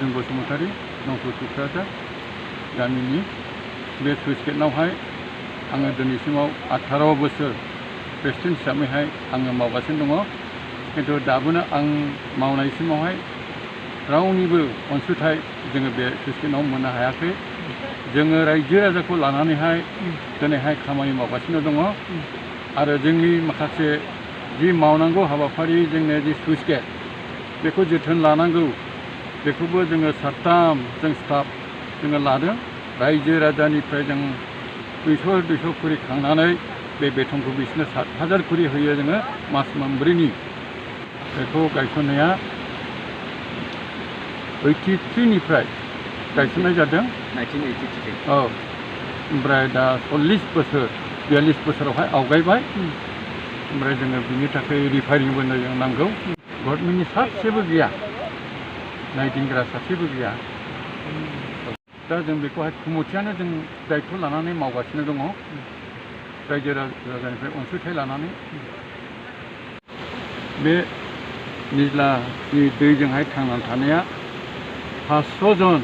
Arjun Basumatary नंखौ तुक्राझार गामिनि बे sluice गेटआवहाय आङो दिनैसिमाव 18 बोसोर प्रेसिडेन्ट हिसाबैहाय आङो मावगासिनो दङ खिन्थु दाबोनो आं मावनायसिमावहाय रावनिबो अनसुंथाइ जोङो बे स्लुइस गेटआव मोननो हायाखै जोङो रायजो राजाखौ लानानैहाय दिनैहाय खामानि मावगासिनो दङ आरो जोंनि माखासे जि मावनांगौ हाबाफारि जोंनो जि स्लुइस गेट बेखौ जोथोन लानांगौ बेखौबो जोङो साथाम जों स्टाफ जोङो लादों रायजो राजानिफ्राय जों 200 कुरि खांनानै बे बेथनखौ बिसोरनो 7,000 कुरि होयो जोङो मास मोनब्रैनि बेखौ गायसननाया 83 निफ्राय गायसननाय जादों 1983 औ ओमफ्राय दा 40 बोसोर 42 बोसोरावहाय आवगायबाय ओमफ्राय जोङो बिनि थाखाय रिफायरिंबो जों नांगौ गभर्नमेन्टनि सासेबो गैया नायदिंग्रा सासेबो गैया दा जों बेखौहाय कमिटियानो जों दायित्व लानानै मावगासिनो दङ रायजो राजानिफ्राय अनसुंथाइ लानानै बे निज्लानि दैजोंहाय थांनानै थानाया 500 जन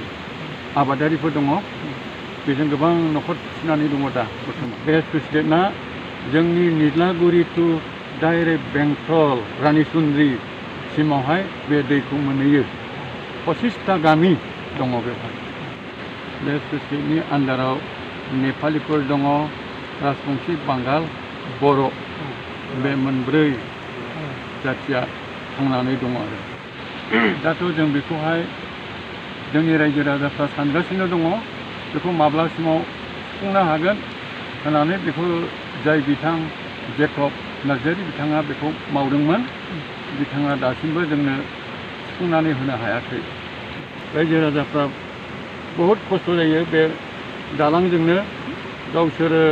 आबादारिफोर दङ बेजों गोबां न'खर फिसिनानै दङ दा बर्थमान बे स्लुइस गेटआ जोंनि निज्लागुरि टु डाइरेक्ट बेंटल रानिसुन्द्रि सिमावहाय बे दैखौ मोनहैयो 25टा गामि दङ बेवहाय बे स्लुइस गेटनि आन्दाराव नेपालिफोर दङ राजबंशी बांगाल बर' बे मोनब्रै जाथिया थांनानै दङ आरो दाथ' जों बेखौहाय जोंनि रायजो राजाफ्रा सानगासिनो दङ बेखौ माब्लासिमाव सुफुंनो हागोन होननानै बेखौ जाय बिथां जेकब नार्जारि बिथाङा बेखौ मावदोंमोन बिथाङा दासिमबो जोंनो सुफुंनानै होनो हायाखै रायजो राजाफ्रा बहुद खस्थ' जायो बे दालांजोंनो गावसोरो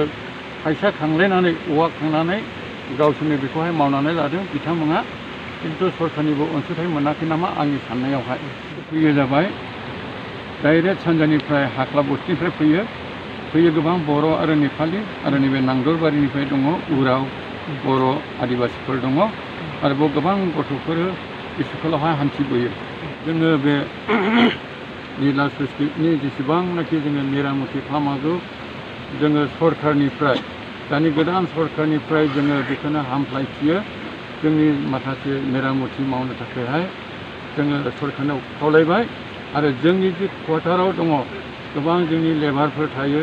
फैसा खांलायनानै औवा खांनानै गावसोरनो बेखौहाय मावनानै लादों बिथांमोना खिन्थु सरकारनिबो अनसुंथाइ मोनाखै नामा आंनि साननायावहाय फैयो जाबाय डाइरेक्ट सानजानिफ्राय हाख्ला बस्तिनिफ्राय फैयो गोबां बर' आरो नेपालि आरो नैबे नांदरबारिनिफ्राय दङ उराव बर' आदिबासिफोर दङ आरो बेयाव गोबां गथ'फोर स्कुलावहाय हान्थिबोयो जोङो बे निज्ला स्लुइस गेटनि जेसेबांनाखि जोङो मेरामति खालामनांगौ जोङो सरकारनिफ्राय दानि गोदान सरकारनिफ्राय जोङो बेखौनो हामलायथियो जोंनि माखासे मेरामति मावनो थाखायहाय जोङो सरकारनाव खावलायबाय आरो जोंनि जि क्वार्टाराव दङ गोबां जोंनि लेबारफोर थायो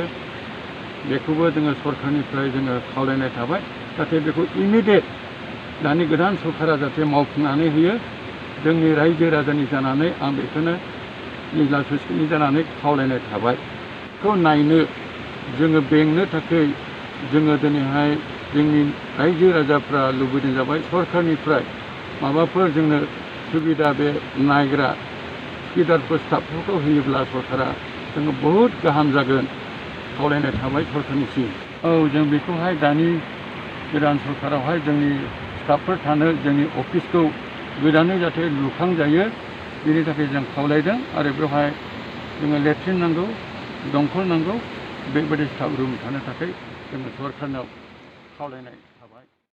बेखौबो जोङो सरकारनिफ्राय जोङो खावलायनाय थाबाय जाहाथे बेखौ इमिडियेट दानि गोदान सरकारा जाहाथे मावफुंनानै होयो जोंनि रायजो राजानि जानानै आं बेखौनो निज्ला स्लुइस गेटनि जानानै खावलायनाय थाबाय बेखौ नायनो जोङो बेंनो थाखाय जोङो दिनैहाय जोंनि रायजो राजाफ्रा लुबैदों जाबाय सरकारनिफ्राय माबाफोर जोंनो सुबिदा बे नायग्रा स्पिडारफोर स्टाफफोरखौ होयोब्ला सरकारा जोङो बहुद गाहाम जागोन खावलायनाय थाबाय सरकारनिसिम औ जों बेखौहाय दानि गोदान सरकारावहाय जोंनि स्टाफफोर थानो जोंनि अफिसखौ गोदानै जाहाथे लुखांजायो बेनि थाखाय जों खावलायदों आरो बेवहाय जोङो लेट्रिन नांगौ दंखल नांगौ बेबायदि स्टाफ रुम थानो थाखाय जोङो सरकारनाव खावलायनाय